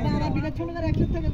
বাবা বিরাট ছোট করে একসাথে থাকে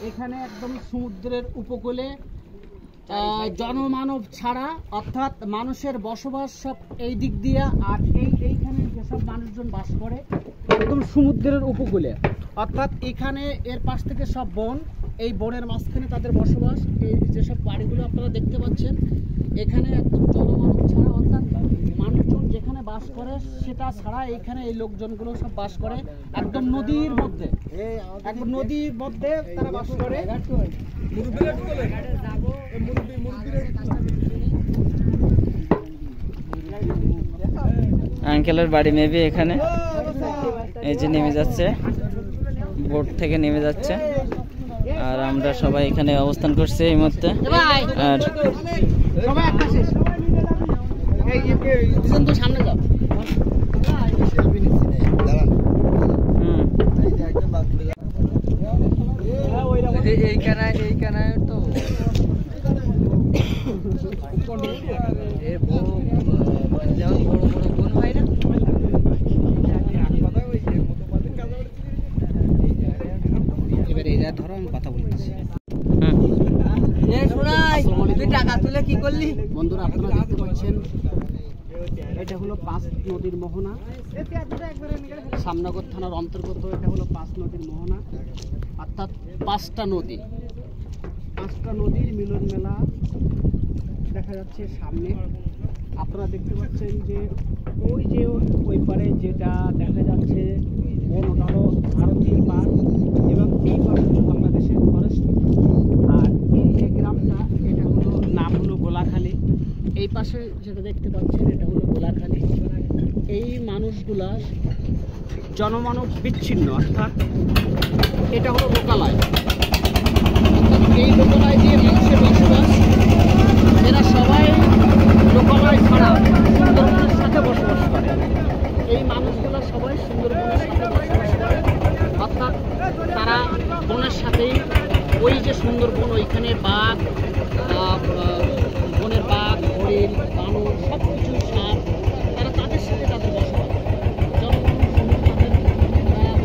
এখানে একদম সমুদ্রের উপকূলে জনমানব ছাড়া, অর্থাৎ মানুষের বসবাস সব এই দিক দিয়ে, আর এইখানে যেসব মানুষজন বাস করে একদম সমুদ্রের উপকূলে, অর্থাৎ এখানে এর পাশ থেকে সব বন, এই বনের মাঝখানে তাদের বসবাস। এই যেসব বাড়িগুলো আপনারা দেখতে পাচ্ছেন এখানে একদম জনমানব ছাড়া, অর্থাৎ মানুষজন যেখানে বাস করে সেটা ছাড়া এইখানে এই লোকজনগুলো সব বাস করে একদম নদীর মধ্যে, একদম নদীর মধ্যে তারা বাস করে। আঙ্কেলের বাড়ি মেবি এখানে, এই যে নেমে যাচ্ছে, বোট থেকে নেমে যাচ্ছে, আর আমরা সবাই এখানে অবস্থান করছি এই মুহূর্তে। আর সামনে যাও। এইখানে তো যেমন বড় বড় বোন হয় না, এবার এরা ধরো আমি কথা বলতেছি। টাকা তুলে কি করলি? বন্ধুরা আপনারা দেখতে পাচ্ছেন এটা হলো 5 নদীর মোহনা, সামনগর থানার অন্তর্গত। এটা হলো 5 নদীর মোহনা, অর্থাৎ 5টা নদীর মিলন মেলা দেখা যাচ্ছে সামনে। আপনারা দেখতে পাচ্ছেন যে ওই পারে যেটা দেখা যাচ্ছে ওটা হলো ভারতীয় পার, এবং এই পার হলো বাংলাদেশের ফরেস্ট। আর এই যে গ্রামটা এটা হলো নাম হলো গোলাখালী। এই পাশে যেটা দেখতে পাচ্ছেন এটা হলো গোলাখালী। এই মানুষগুলা জনমানব বিচ্ছিন্ন, অর্থাৎ এটা হলো লোকালয়, অর্থাৎ এই লোকালয় দিয়ে মানুষের বসবাস। এরা সবাই লোকালয় ছাড়া সুন্দরবনের সাথে বসবাস করে। এই মানুষগুলো সবাই সুন্দরবনের সাথে বসবাস করে, অর্থাৎ তারা বনের সাথেই, ওই যে সুন্দরবন ওইখানে বাঘ, বনের বাঘ, হরিণ, বানর সব কিছু, সাপ, তারা তাদের সাথে তাদের বসবাস, জনমানব তাদের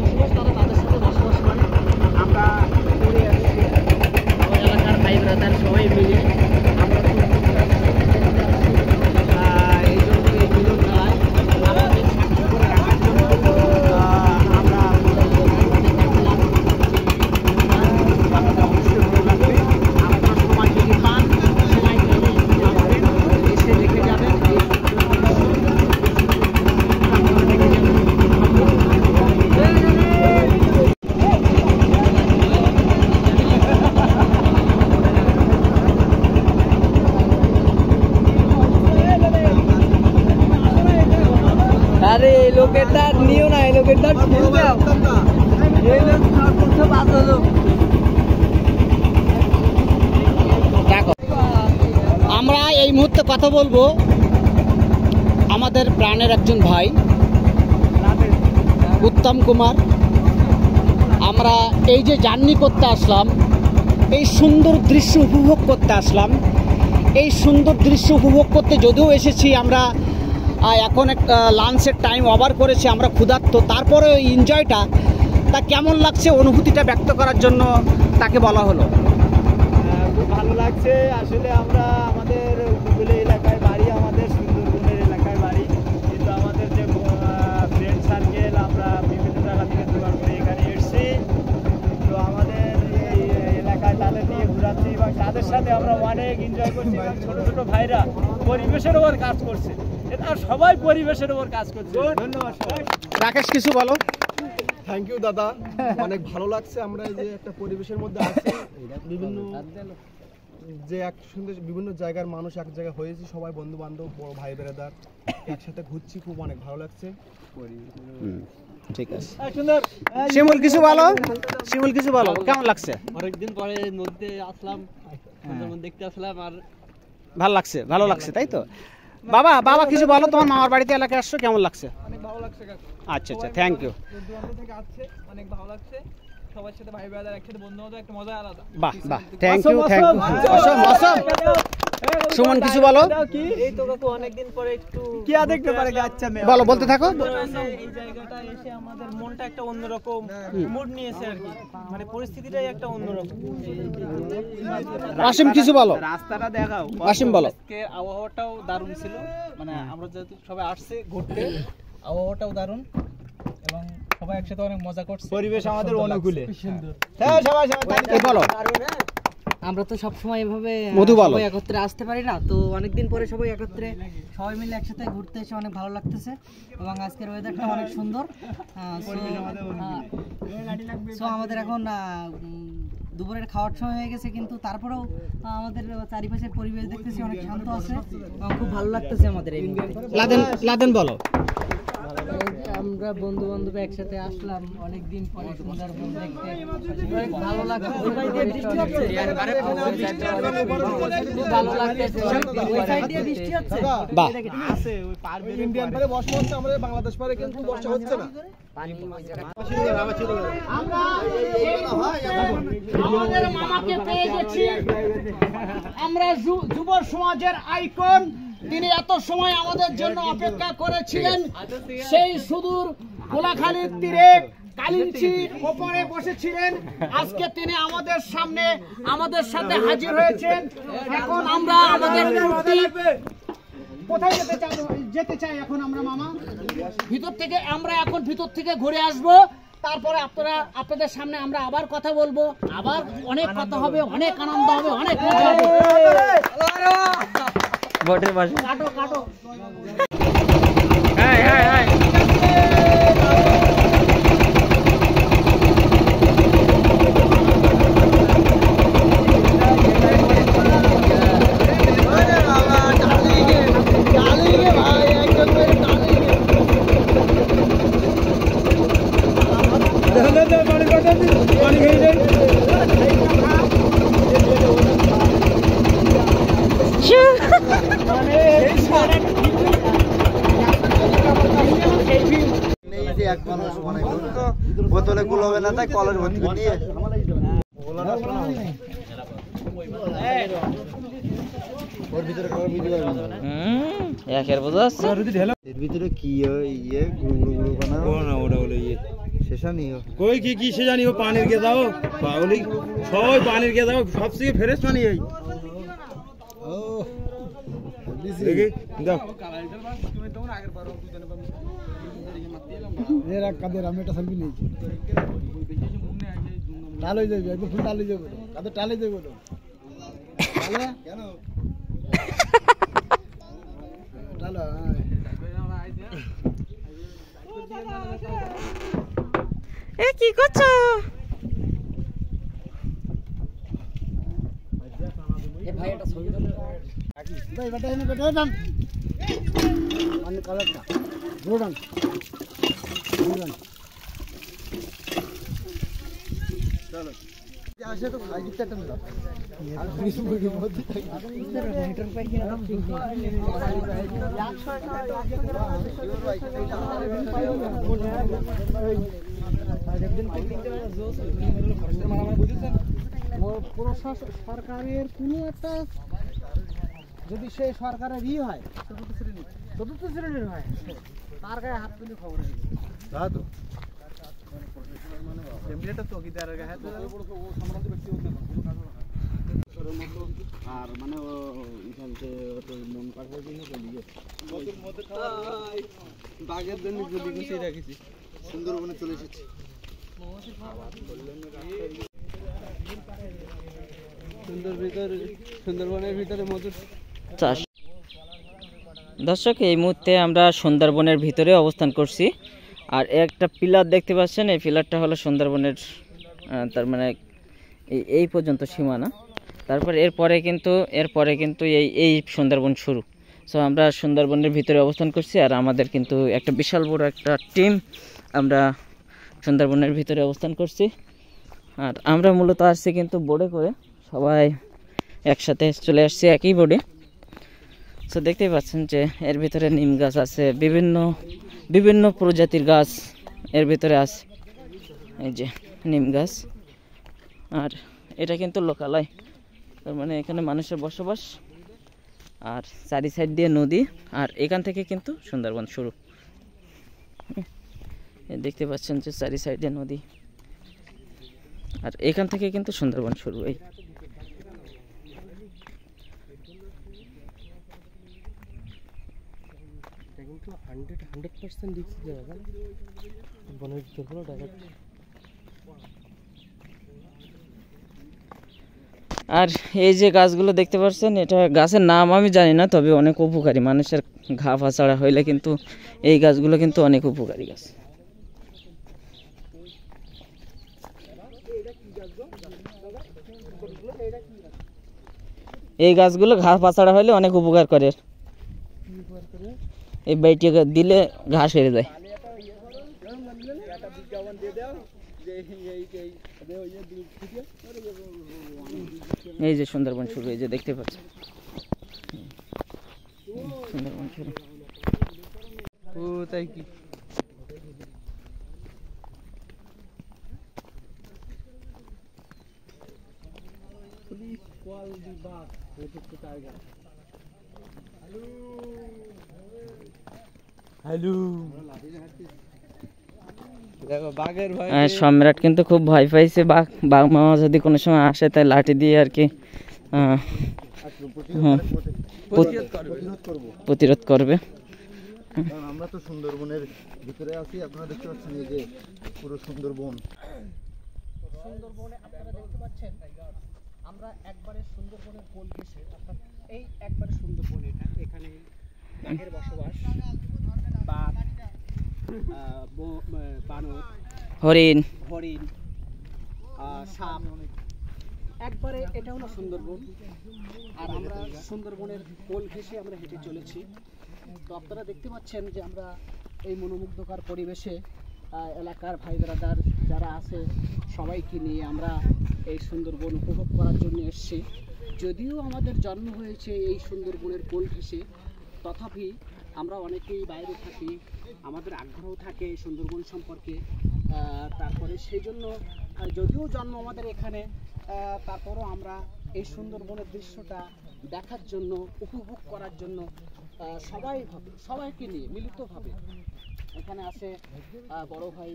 বসবাস, তারা তাদের সাথে বসবাস করে। আমরা ঘুরে আসছি ওই এলাকার ভাই ব্রাদার সবাই মিলে। আমরা এই জন্য এই মিলন মেলায় আমাদের সাক্ষী করে রাখার জন্য আমরা দেখলাম। আপনারা অবশ্যই ভালো লাগবে। আপনারা সময় যদি পান সময় এসে দেখে যাবেন। আরে এই লোকের দাঁত নিও না, এই লোকের দাঁত দেখো, আমরা এই মুহূর্তে কথা বলবো আমাদের প্রাণের একজন ভাই উত্তম কুমার। আমরা এই যে জার্নি করতে আসলাম, এই সুন্দর দৃশ্য উপভোগ করতে আসলাম। এই সুন্দর দৃশ্য উপভোগ করতে যদিও এসেছি আমরা, এখন লাঞ্চের টাইম ওভার করেছি, আমরা ক্ষুধার্ত, তারপরে ওই এনজয়টা তা কেমন লাগছে অনুভূতিটা ব্যক্ত করার জন্য তাকে বলা হলো। খুব ভালো লাগছে। আসলে আমরা আমাদের উপকূলে এলাকায় বাড়ি, আমাদের সুন্দরবনের এলাকায় বাড়ি, কিন্তু আমাদের যে ফ্রেন্ড সার্কেল আমরা বিভিন্ন জায়গা থেকে জোগাড় করে এখানে এসেছি। তো আমাদের এই এলাকায় তাদের নিয়ে ঘোরাচ্ছি এবং তাদের সাথে আমরা অনেক এনজয় করছি। এবং ছোটো ছোটো ভাইরা পরিবেশের ওপর কাজ করছে, এটা সবাই পরিবেশের ওপর কাজ করছে। ধন্যবাদ সবাই। রাকেশ কিছু বলো। থ্যাংক ইউ দাদা, অনেক ভালো লাগছে। আমরা এই যে একটা পরিবেশের মধ্যে আছি, বিভিন্ন যে এক সুন্দর বিভিন্ন জায়গার মানুষ এক জায়গায় হয়েছে, সবাই বন্ধু বান্ধব, বড় ভাই বেড়াদার একসাথে ঘুরছি, খুব অনেক ভালো লাগছে। ঠিক আছে, শিমুল কিছু বলো। শিমুল কিছু বলো, কেমন লাগছে? অনেকদিন পরে নদীতে আসলাম, দেখতে আসলাম, আর ভালো লাগছে, ভালো লাগছে, তাই তো। বাবা বাবা কিছু বলো, তোমার মামার বাড়িতে এলাকায় আসছো, কেমন লাগছে? অনেক ভালো লাগছে কাকু। আচ্ছা আচ্ছা, থ্যাংক ইউ। বন্ধু বান্ধব থেকে আসছে, অনেক ভালো লাগছে। সবার সাথে ভাই ব্রাদার একসাথে বন্ধু বান্ধব একটা মজা আলাদা। বাহ বাহ, thank you, thank you. Suman কিছু বলো। এই তো কাকু অনেকদিন পরে একটু কি দেখতে পারে আচ্ছা মেয়ে বলো, বলতে থাকো। এই জায়গাটা এসে আমাদের মনটা একটা অন্যরকম মুড নিয়েছে আর কি, মানে পরিস্থিতিটাই একটা অন্যরকম। ওয়াসিম কিছু বলো। রাস্তাটা দেখাও। ওয়াসিম বলো। আজকে আবহাওয়াটাও দারুণ ছিল, মানে আমরা যেহেতু সবাই আসছে ঘুরতে, আবহাওয়াটাও দারুণ এবং সবাই একসাথে অনেক মজা করছে। পরিবেশ আমাদের অনুকূলে। সুন্দর। হ্যাঁ সবাই বলো। আমরা তো সব সময় এভাবে মধু বলো। সবাই একত্রে আসতে পারি না, তো অনেকদিন পরে সবাই একত্রে সবাই মিলে একসাথে ঘুরতে এসে অনেক ভালো লাগতেছে এবং আজকের ওয়েদারটা অনেক সুন্দর। সো আমাদের এখন দুপুরের খাওয়ার সময় হয়ে গেছে, কিন্তু তারপরেও আমাদের চারিপাশের পরিবেশ দেখতেছি অনেক শান্ত আছে এবং খুব ভালো লাগতেছে আমাদের এই মুহূর্তে। লাদেন বলো। আমরা বন্ধু বান্ধব একসাথে আসলাম অনেকদিন পরে, সুন্দরবন দেখতে অনেক ভালো লাগছে। খুব ভালো লাগতেছে। ওই সাইড দিয়ে বৃষ্টি হচ্ছে। বাহ। আছে ওই পারবে ইন্ডিয়ান পারে বর্ষা হচ্ছে, আমাদের বাংলাদেশ পারে কিন্তু বর্ষা হচ্ছে না। আমাদের মামাকে পেয়ে গেছি আমরা, যুব সমাজের আইকন। তিনি এত সময় আমাদের জন্য অপেক্ষা করেছিলেন, সেই সুদূর কোলাখালীর তীরে কালিঞ্চির ওপরে বসেছিলেন। আজকে তিনি আমাদের সামনে আমাদের সাথে হাজির হয়েছেন। এখন আমরা আমাদের কোথায় যেতে চাই এখন আমরা মামা? ভিতর থেকে ঘুরে আসবো, তারপরে আপনাদের সামনে আমরা আবার কথা বলবো, আবার অনেক কথা হবে, অনেক আনন্দ হবে, অনেক মজা হবে। বটের পাশে কাটো হাই হাই হাই বোতলে কুলোবে না, তাই কলের ভর্তি করে দিয়ে একের বোঝা আছে। এর ভিতরে কি ইয়ে গুড়ো গুড়ো বানাও না, ওটা হলো ইয়ে শেষানি কই কি শেষানি ও পানির কে দাও পাগলি, সবাই পানির কে দাও, সবথেকে ফ্রেশ পানি এই। ও দেখি দাও এর এক কাদের আমি এটা সেলফি নিয়েছি। টালে যাবে একদম ফুল টালে যাবে, কাদের টালে যাবে তো টালে কেন টালে এ কি করছো? ভাই এটা ছবি তুলে ভাই বেটা এনে বেটা ডান মানে কালারটা গোডান চলো আসে তো ভাই দিতে টান দাও আর কিছু বলি মধ্যে মিটার পাই কিনা সরকারের কোনো একটা, যদি সে সরকারের হয় চতুর্থ শ্রেণীর হয়, তার গায়ে হাত তুলে খবর হয়ে যাবে। আর মানে মন বাঘের জন্য যদি গুছিয়ে রাখেছি, সুন্দরবনে চলে এসেছি। সুন্দরবনের ভিতরে মধুর চাষ। দর্শক, এই মুহূর্তে আমরা সুন্দরবনের ভিতরে অবস্থান করছি, আর একটা পিলার দেখতে পাচ্ছেন, এই পিলারটা হলো সুন্দরবনের, তার মানে এই পর্যন্ত সীমানা। তারপর এরপরে কিন্তু এই সুন্দরবন শুরু। সো আমরা সুন্দরবনের ভিতরে অবস্থান করছি, আর আমাদের কিন্তু একটা বিশাল বড় একটা টিম আমরা সুন্দরবনের ভিতরে অবস্থান করছি। আর আমরা মূলত আসছি কিন্তু বোটে করে, সবাই একসাথে চলে আসছি একই বোটে। সো দেখতেই পাচ্ছেন যে এর ভিতরে নিম গাছ আছে, বিভিন্ন প্রজাতির গাছ এর ভিতরে আছে। এই যে নিম গাছ, আর এটা কিন্তু লোকালয়, তার মানে এখানে মানুষের বসবাস। আর চারি সাইড দিয়ে নদী, আর এখান থেকে কিন্তু সুন্দরবন শুরু। দেখতে পাচ্ছেন যে চারি সাইডে নদী, আর এখান থেকে কিন্তু সুন্দরবন শুরু। এই কিন্তু 100% রিস্ক জায়গা বনের ভিতর পুরো ডাইরেক্ট। আর এই যে গাছগুলো দেখতে পাচ্ছেন, এটা গাছের নাম আমি জানি না, তবে অনেক উপকারী। মানুষের ঘা ফাছাড়া হইলে কিন্তু এই গাছগুলো কিন্তু অনেক উপকারী গাছ। এই গাছগুলো ঘা ফাছাড়া হইলে অনেক উপকার করে। এই বাইটি দিলে ঘাস হেরে যায়। এই যে সুন্দরবন শুরু, এই যে দেখতে পাচ্ছেন সুন্দরবন শুরু। ও তাই কি দেখো বাঘের ভয় সম্রাট কিন্তু খুব ভয় পাইছে। বাঘ মামা যদি কোনো সময় আসে তাই লাঠি দিয়ে আর কি প্রতিরোধ করবে। আমরা তো সুন্দরবনের ভিতরে আছি, আপনারা দেখতে পাচ্ছেন এই যে পুরো সুন্দরবন। সুন্দরবনে আপনারা দেখতে পাচ্ছেন আমরা একবারে সুন্দরবনের কোল ঘেঁষে, অর্থাৎ এই একবারে সুন্দরবন, এটা এখানে বাঘের বসবাস, বাঘ, বানর, হরিণ, হরিণ, সাপ, একবারে এটা হলো সুন্দরবন। আর আমরা সুন্দরবনের কোল ঘেঁষে আমরা হেঁটে চলেছি। তো আপনারা দেখতে পাচ্ছেন যে আমরা এই মনোমুগ্ধকর পরিবেশে এলাকার ভাই ব্রাদার যারা আছে সবাইকে নিয়ে আমরা এই সুন্দরবন উপভোগ করার জন্য এসেছি। যদিও আমাদের জন্ম হয়েছে এই সুন্দরবনের কোল ঘেঁষে, তথাপি আমরা অনেকেই বাইরে থাকি, আমাদের আগ্রহ থাকে সুন্দরবন সম্পর্কে। তারপরে সেই জন্য যদিও জন্ম আমাদের এখানে, তারপরও আমরা এই সুন্দরবনের দৃশ্যটা দেখার জন্য, উপভোগ করার জন্য সবাইকে নিয়ে মিলিতভাবে এখানে আসে। বড় ভাই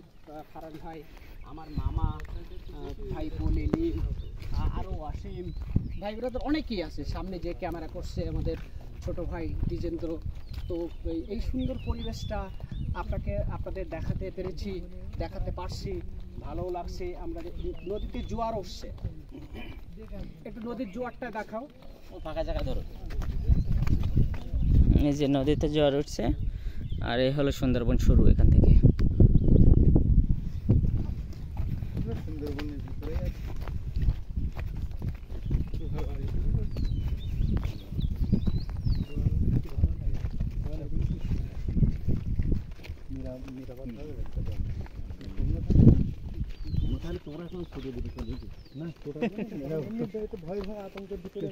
ফারান ভাই, আমার মামা, ভাইপো লেলিম, আরও আসিম, ভাই ব্রাদার অনেকেই আছে। সামনে যে ক্যামেরা করছে আমাদের ছোট ভাই দ্বিজেন্দ্র। তো এই সুন্দর পরিবেশটা আপনাদের দেখাতে পারছি, ভালো লাগছে। আমরা নদীতে জোয়ার উঠছে, একটু নদীর জোয়ারটা দেখাও, ফাঁকা জায়গা ধরো। এই যে নদীতে জোয়ার উঠছে, আর এই হলো সুন্দরবন শুরু এখান থেকে। সুন্দরবনের ভিতরে তোমরা এখন ছোট দিদি না, ভয় ভয় আতঙ্কের ভিতরে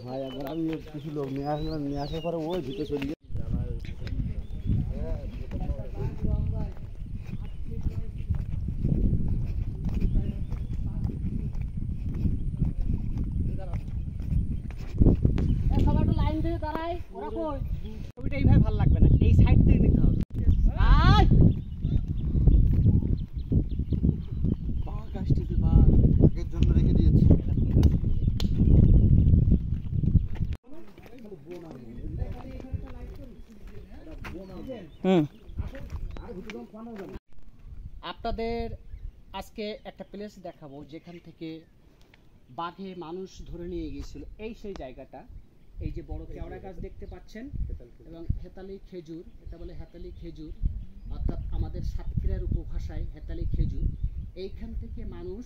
ভাই একবার আমি কিছু লোক নিয়ে আসলাম, নিয়ে আসার পরে ওই ভিতরে চলে গিয়ে লাইন দিয়ে দাঁড়ায়। ওরা কই? ছবিটা এইভাবে ভালো লাগবে না, এই সাইড থেকে নিতে হবে। আগের জন্য রেখে দিয়েছি। আপনাদের আজকে একটা প্লেস দেখাবো যেখান থেকে বাঘে মানুষ ধরে নিয়ে গিয়েছিল। এই সেই জায়গাটা, এই যে বড় কেওড়া গাছ দেখতে পাচ্ছেন এবং হেতালি খেজুর, এটা বলে হেতালি খেজুর, অর্থাৎ আমাদের সাতক্ষীরার উপভাষায় হেতালি খেজুর। এইখান থেকে মানুষ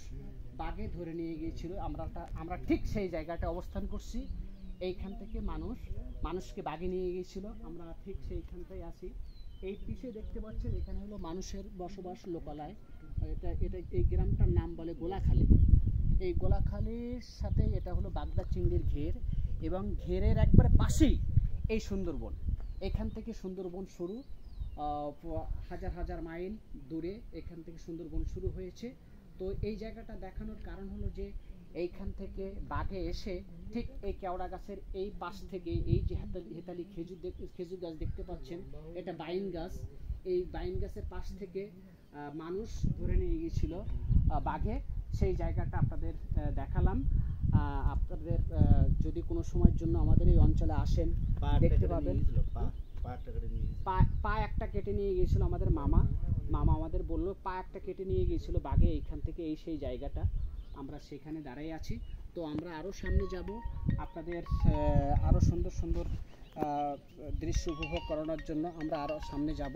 বাঘে ধরে নিয়ে গিয়েছিল। আমরা ঠিক সেই জায়গাটা অবস্থান করছি। এইখান থেকে মানুষকে বাঘে নিয়ে গিয়েছিল, আমরা ঠিক সেইখানটাই আছি। এই পিছে দেখতে পাচ্ছেন এখানে হলো মানুষের বসবাস, লোকালয়। এটা এই গ্রামটার নাম বলে গোলাখালী। এই গোলাখালীর সাথে এটা হলো বাগদা চিংড়ির ঘের, এবং ঘেরের একবারে পাশেই এই সুন্দরবন। এখান থেকে সুন্দরবন শুরু, হাজার হাজার মাইল দূরে এখান থেকে সুন্দরবন শুরু হয়েছে। তো এই জায়গাটা দেখানোর কারণ হলো যে এইখান থেকে বাঘে এসে ঠিক এই কেওড়া গাছের এই পাশ থেকে এই যে হেতালি খেজুর গাছ দেখতে পাচ্ছেন, এটা বাইন গাছ, এই বাইন গাছের পাশ থেকে মানুষ ধরে নিয়ে গিয়েছিল বাঘে। সেই জায়গাটা আপনাদের দেখালাম। আপনাদের যদি কোনো সময়ের জন্য আমাদের এই অঞ্চলে আসেন দেখতে পাবেন। পা একটা কেটে নিয়ে গিয়েছিল আমাদের মামা আমাদের বললো পা একটা কেটে নিয়ে গিয়েছিল বাঘে এইখান থেকে, এই সেই জায়গাটা আমরা সেখানে দাঁড়াই আছি। তো আমরা আরও সামনে যাব, আপনাদের আরও সুন্দর সুন্দর দৃশ্য উপভোগ করানোর জন্য আমরা আরও সামনে যাব।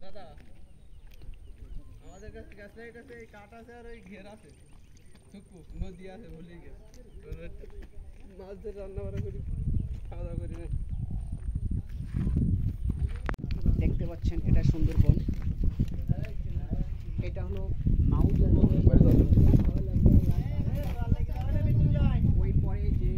দাদা আমাদের কাছে এই কাঠ আছে আর ওই ঘের আছে, নদী আছে, ভুলে গেছে মাছ ধরে রান্না বান্না করি, খাওয়া দাওয়া করি না। দেখতে পাচ্ছেন এটা সুন্দরবন, এটা হলো মাউথ ওই পরে যে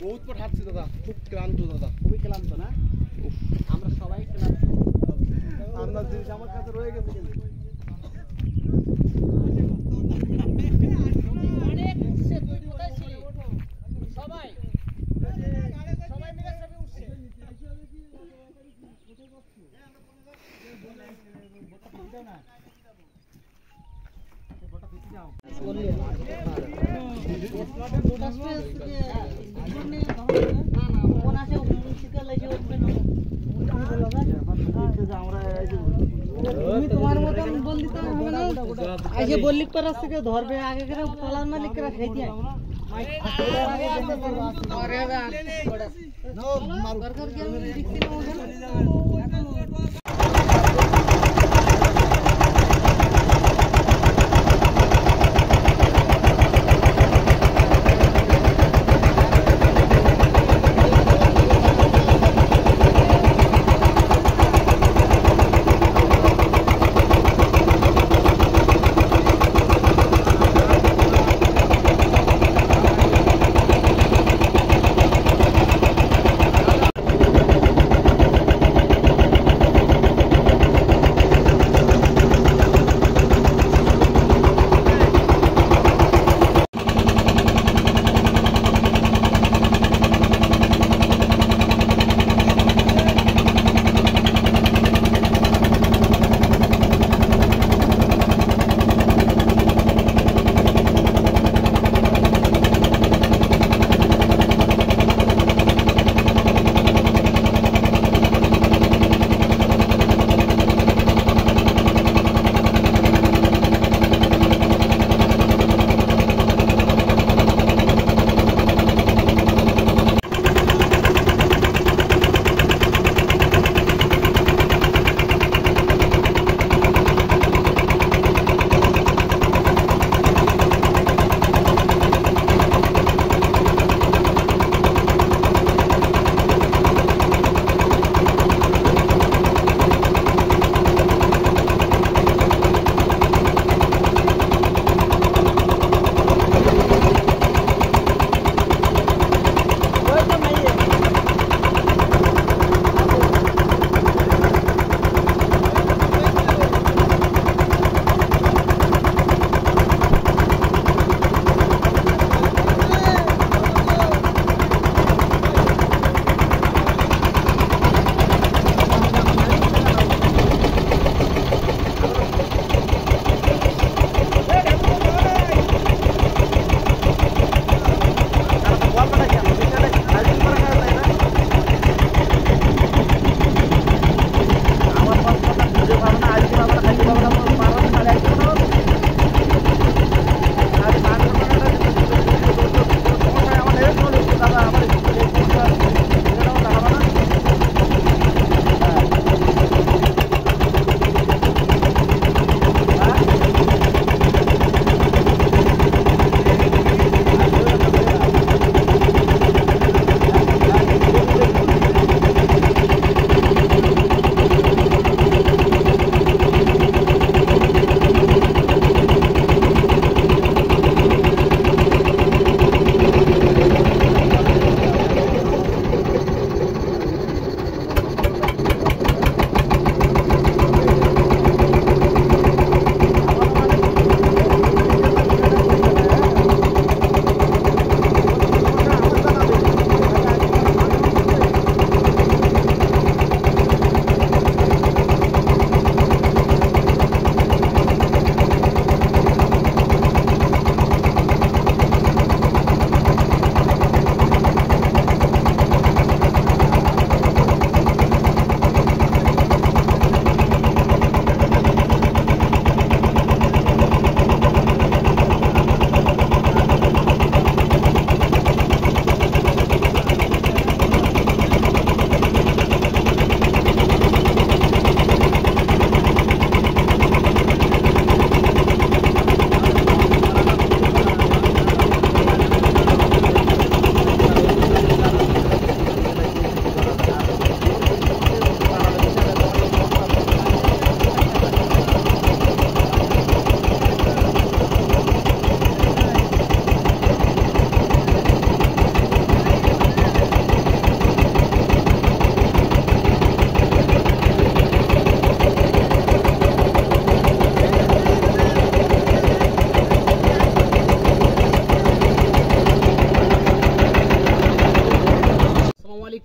বহুত পর হাঁটছি দাদা, খুব ক্লান্ত দাদা, খুবই ক্লান্ত না? আমরা সবাই ক্লান্ত। আন্দাজ জিনিস আমার কাছে রয়ে গেছে কিন্তু। তোমার মতন বললিতে হবে না, আজকে বললি পারাস থেকে ধরবে আগে করে পালার মালিকরা খাইতে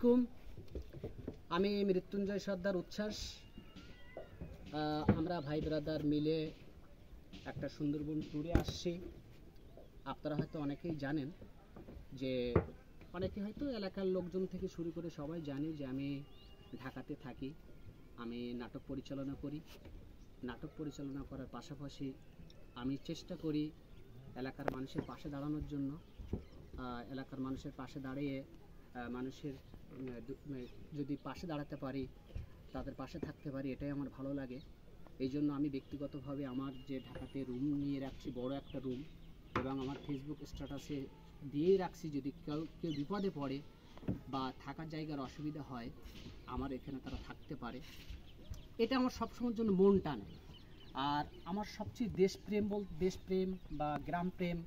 আলাইকুম, আমি মৃত্যুঞ্জয় সর্দার উচ্ছ্বাস। আমরা ভাই ব্রাদার মিলে একটা সুন্দরবন ট্যুরে আসছি। আপনারা হয়তো অনেকেই জানেন যে, অনেকে হয়তো এলাকার লোকজন থেকে শুরু করে সবাই জানে যে আমি ঢাকাতে থাকি। আমি নাটক পরিচালনা করি। নাটক পরিচালনা করার পাশাপাশি আমি চেষ্টা করি এলাকার মানুষের পাশে দাঁড়ানোর জন্য। এলাকার মানুষের পাশে দাঁড়িয়ে মানুষের যদি পাশে দাঁড়াতে পারি, তাদের পাশে থাকতে পারি, এটাই আমার ভালো লাগে। এই জন্য আমি ব্যক্তিগতভাবে আমার যে ঢাকাতে রুম নিয়ে রাখছি, বড় একটা রুম, এবং আমার ফেসবুক স্ট্যাটাসে দিয়েই রাখছি, যদি কেউ বিপদে পড়ে বা থাকার জায়গার অসুবিধা হয়, আমার এখানে তারা থাকতে পারে। এটা আমার সবসময়ের জন্য মন টানে। আর আমার সবচেয়ে দেশপ্রেম বা গ্রামপ্রেম,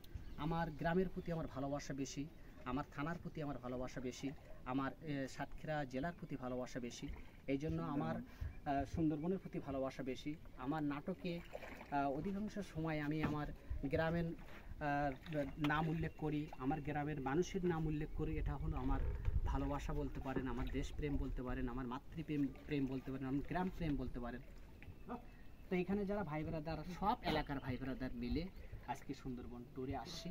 আমার গ্রামের প্রতি আমার ভালোবাসা বেশি, আমার থানার প্রতি আমার ভালোবাসা বেশি, আমার সাতক্ষীরা জেলার প্রতি ভালোবাসা বেশি। এই জন্য আমার সুন্দরবনের প্রতি ভালোবাসা বেশি। আমার নাটকে অধিকাংশ সময় আমি আমার গ্রামের নাম উল্লেখ করি, আমার গ্রামের মানুষের নাম উল্লেখ করি। এটা হলো আমার ভালোবাসা বলতে পারেন, আমার দেশপ্রেম বলতে পারেন, আমার মাতৃপ্রেম বলতে পারেন, আমার গ্রাম প্রেম বলতে পারেন। তো এখানে যারা ভাই ব্রাদার, সব এলাকার ভাই ব্রাদার মিলে আজকে সুন্দরবন ট্যুরে আসছি।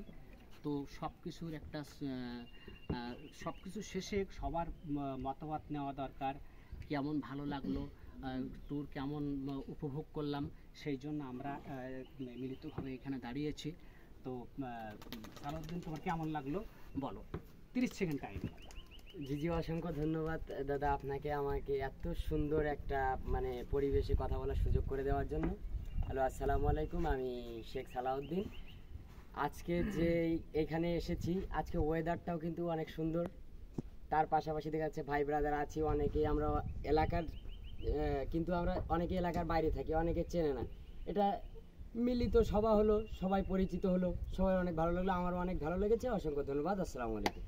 তো সব কিছু শেষে সবার মতামত নেওয়া দরকার, কেমন ভালো লাগলো, ট্যুর কেমন উপভোগ করলাম, সেই জন্য আমরা মিলিতভাবে এখানে দাঁড়িয়েছি। তো সালাউদ্দিন, তোমার কেমন লাগলো বলো, 30 সেকেন্ড টাইম। জি, অসংখ্য ধন্যবাদ দাদা আপনাকে, আমাকে এত সুন্দর একটা পরিবেশে কথা বলার সুযোগ করে দেওয়ার জন্য। হ্যালো, আসসালামু আলাইকুম, আমি শেখ সালাউদ্দিন। আজকে যে এখানে এসেছি, আজকে ওয়েদারটাও কিন্তু অনেক সুন্দর। তার পাশাপাশি দেখা যাচ্ছে ভাই ব্রাদার আছি অনেকেই, আমরা এলাকার কিন্তু আমরা অনেকে এলাকার বাইরে থাকি, অনেকে চেনে না। এটা মিলিত সভা হলো, সবাই পরিচিত হলো, সবাই অনেক ভালো লাগলো, আমারও অনেক ভালো লেগেছে। অসংখ্য ধন্যবাদ, আসসালামু আলাইকুম।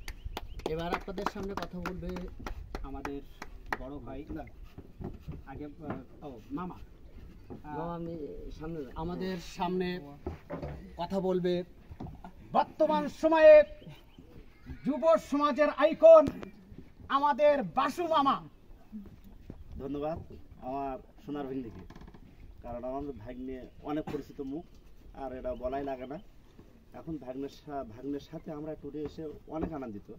এবার আপনাদের সামনে কথা বলবে আমাদের বড় ভাই, আগে মামা, আপনি সামনে আমাদের সামনে কথা বলবে বর্তমান সময়ে যুব সমাজের আইকন আমাদের বাসু মামা। ধন্যবাদ আমার সোনার ভাগ্নিকে, কারণ আমাদের ভাগ্নে অনেক পরিচিত মুখ, আর এটা বলাই লাগে না। এখন ভাগ্নের সাথে আমরা ট্যুরে এসে অনেক আনন্দিত,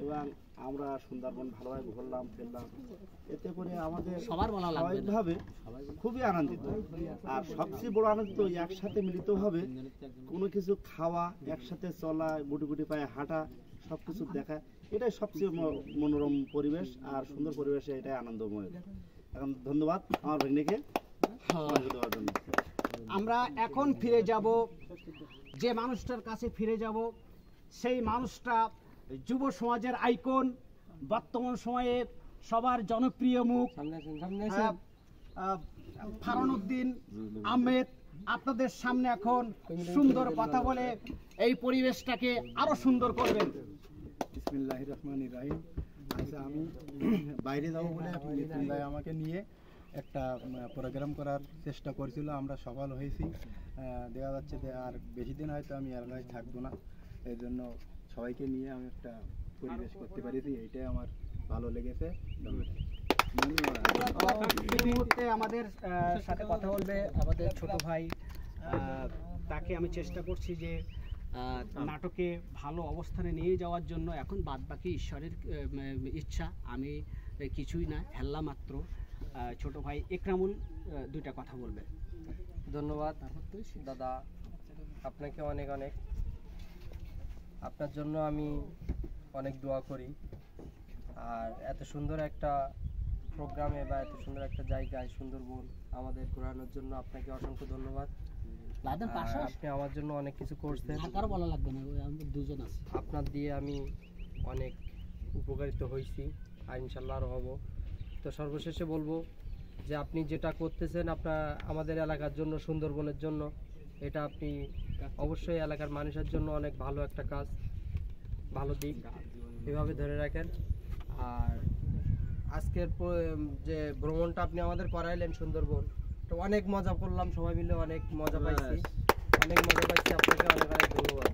এবং আমরা সুন্দরবন ভালোভাবে ঘুরলাম ফিরলাম, এতে করে আমাদের স্বাভাবিকভাবে খুবই আনন্দিত। আর সবচেয়ে বড় আনন্দ, একসাথে মিলিতভাবে কোনো কিছু খাওয়া, একসাথে চলা, গুটি গুটি পায়ে হাঁটা, সব কিছু দেখা, এটাই সবচেয়ে মনোরম পরিবেশ, আর সুন্দর পরিবেশে এটাই আনন্দময়। এখন ধন্যবাদ আমার ভাগ্নিকে দেওয়ার জন্য। আমরা এখন ফিরে যাব, যে মানুষটার কাছে ফিরে যাব, সেই মানুষটা যুব সমাজের আইকন, বর্তমান সময়ে সবার জনপ্রিয় মুখ ফারুনউদ্দিন আহমেদ। আপনাদের সামনে এখন সুন্দর কথা বলে এই পরিবেশটাকে আরো সুন্দর করবেন। বিসমিল্লাহির রহমানির রহিম। আচ্ছা, আমি বাইরে যাব বলে মৃত্যুঞ্জয় আমাকে নিয়ে একটা প্রোগ্রাম করার চেষ্টা করেছিল, আমরা সফল হয়েছি। দেখা যাচ্ছে যে আর বেশি দিন হয়তো আমি এলাকায় থাকবো না, এই জন্য সবাইকে নিয়ে আমি একটা পরিবেশ করতে পারিছি, এইটাই আমার ভালো লেগেছে। এই মুহূর্তে আমাদের সাথে কথা বলবে আমাদের ছোট ভাই, তাকে আমি চেষ্টা করছি যে নাটকে ভালো অবস্থানে নিয়ে যাওয়ার জন্য। এখন বাদ বাকি ঈশ্বরের ইচ্ছা, আমি কিছুই না, হেল্লা মাত্র। ছোট ভাই একরামুল দুইটা কথা বলবে। ধন্যবাদ দাদা, আপনাকে অনেক অনেক। আপনার জন্য আমি অনেক দোয়া করি, আর এত সুন্দর একটা প্রোগ্রামে বা এত সুন্দর একটা জায়গায় সুন্দরবন আমাদের ঘোরানোর জন্য আপনাকে অসংখ্য ধন্যবাদ। আপনি আমার জন্য অনেক কিছু করছেন, বলা লাগবে না, দুজন আছে। আপনার দিয়ে আমি অনেক উপকারিত হয়েছি, আর ইনশাল্লাহ আরও হব। তো সর্বশেষে বলবো যে আপনি যেটা করতেছেন আপনার আমাদের এলাকার জন্য, সুন্দরবনের জন্য, এটা আপনি অবশ্যই এলাকার মানুষের জন্য অনেক ভালো একটা কাজ, ভালো দিক, এভাবে ধরে রাখেন। আর আজকের যে ভ্রমণটা আপনি আমাদের করাইলেন সুন্দরবন, তো অনেক মজা করলাম, সবাই মিলে অনেক মজা পাইছি, আপনাকে অনেক অনেক ধন্যবাদ।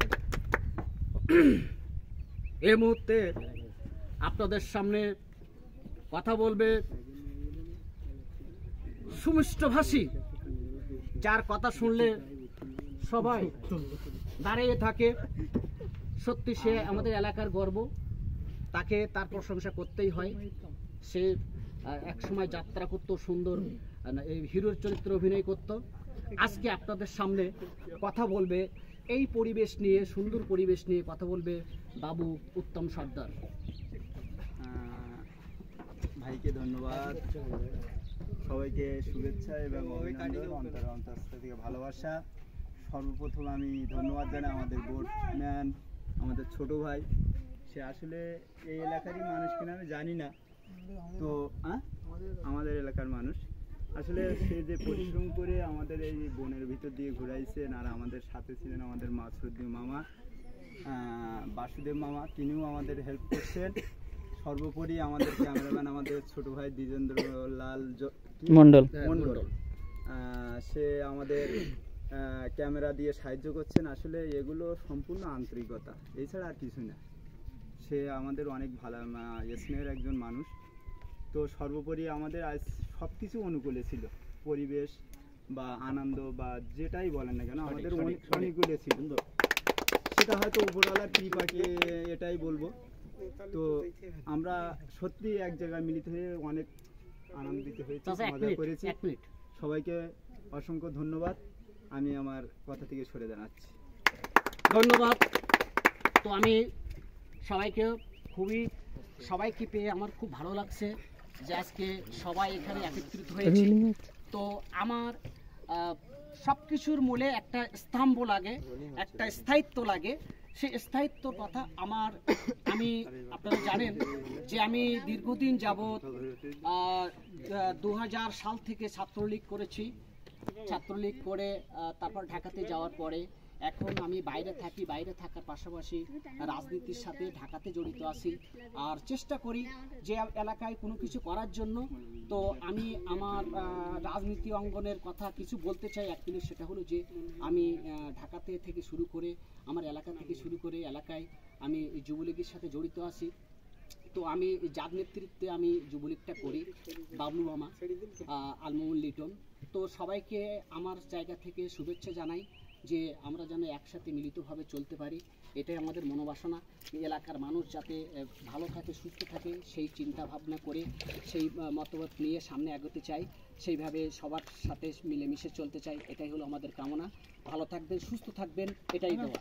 এই মুহূর্তে আপনাদের সামনে কথা বলবে সুমিষ্টভাষী, যার কথা শুনলে সবাই দাঁড়িয়ে থাকে। সত্যি সে আমাদের এলাকার গর্ব, তাকে তার প্রশংসা করতেই হয়। সে এক সময় যাত্রা করতো, সুন্দর এই হিরোর চরিত্রে অভিনয় করত। আজকে আপনাদের সামনে কথা বলবে এই পরিবেশ নিয়ে, সুন্দর পরিবেশ নিয়ে কথা বলবে বাবু উত্তম সর্দার। ভাইকে ধন্যবাদ, সবাইকে শুভেচ্ছা এবং অভিনন্দন, অন্তঃস্থ থেকে ভালোবাসা। সর্বপ্রথম আমি ধন্যবাদ জানাই আমাদের বোটম্যান, আমাদের ছোট ভাই। সে আসলে এই এলাকারই মানুষ কিনা আমি জানি না, তো আমাদের এলাকার মানুষ। আসলে সে যে পরিশ্রম করে আমাদের এই বনের ভিতর দিয়ে ঘুরাইছেন, আর আমাদের সাথে ছিলেন আমাদের মাসুদ্দিন মামা, বাসুদেব মামা, তিনিও আমাদের হেল্প করছেন। সর্বোপরি আমাদের ক্যামেরাম্যান আমাদের ছোট ভাই দ্বিজেন্দ্র লাল মণ্ডল, সে আমাদের ক্যামেরা দিয়ে সাহায্য করছেন। আসলে এগুলো সম্পূর্ণ আন্তরিকতা, এছাড়া আর কিছু না। সে আমাদের অনেক ভালো স্নেহের একজন মানুষ। তো সর্বোপরি আমাদের আজ সব কিছু অনুকূলে ছিল, পরিবেশ বা আনন্দ বা যেটাই বলেন না কেন, আমাদের অনুকূলে ছিল। সেটা হয়তো উপরওয়ালার কৃপাকে এটাই বলবো। তো আমরা সত্যি এক জায়গায় মিলিত হয়ে অনেক আনন্দিত হয়েছি, মজা করেছি। সবাইকে অসংখ্য ধন্যবাদ। আমি আমার কথা থেকে সরে দাঁড়াচ্ছি। ধন্যবাদ। তো আমি সবাইকে পেয়ে আমার খুব ভালো লাগছে যে আজকে সবাই এখানে একত্রিত হয়েছি। তো আমার সব কিছুর মূলে একটা স্তম্ভ লাগে, একটা স্থায়িত্ব লাগে। সেই স্থায়িত্বর কথা আমি আপনারা জানেন যে আমি দীর্ঘদিন যাবৎ 2000 সাল থেকে ছাত্রলীগ করেছি। ছাত্রলীগ করে তারপর ঢাকাতে যাওয়ার পরে এখন আমি বাইরে থাকি। বাইরে থাকার পাশাপাশি রাজনীতির সাথে ঢাকাতে জড়িত আছি, আর চেষ্টা করি যে এলাকায় কোনো কিছু করার জন্য। তো আমি আমার রাজনীতি অঙ্গনের কথা কিছু বলতে চাই এক মিনিট। সেটা হলো যে আমি ঢাকাতে থেকে শুরু করে আমার এলাকা থেকে শুরু করে এলাকায় আমি যুবলীগের সাথে জড়িত আছি। তো আমি যার নেতৃত্বে আমি যুবলীগটা করি, বাবলু মামা, আলমুল লিটন। তো সবাইকে আমার জায়গা থেকে শুভেচ্ছা জানাই যে আমরা যেন একসাথে মিলিতভাবে চলতে পারি, এটাই আমাদের মনোবাসনা। এলাকার মানুষ যাতে ভালো থাকে, সুস্থ থাকে, সেই চিন্তা ভাবনা করে সেই মতবাদ নিয়ে সামনে এগোতে চাই, সেইভাবে সবার সাথে মিলেমিশে চলতে চাই। এটাই হলো আমাদের কামনা। ভালো থাকবেন, সুস্থ থাকবেন, এটাই দেওয়া।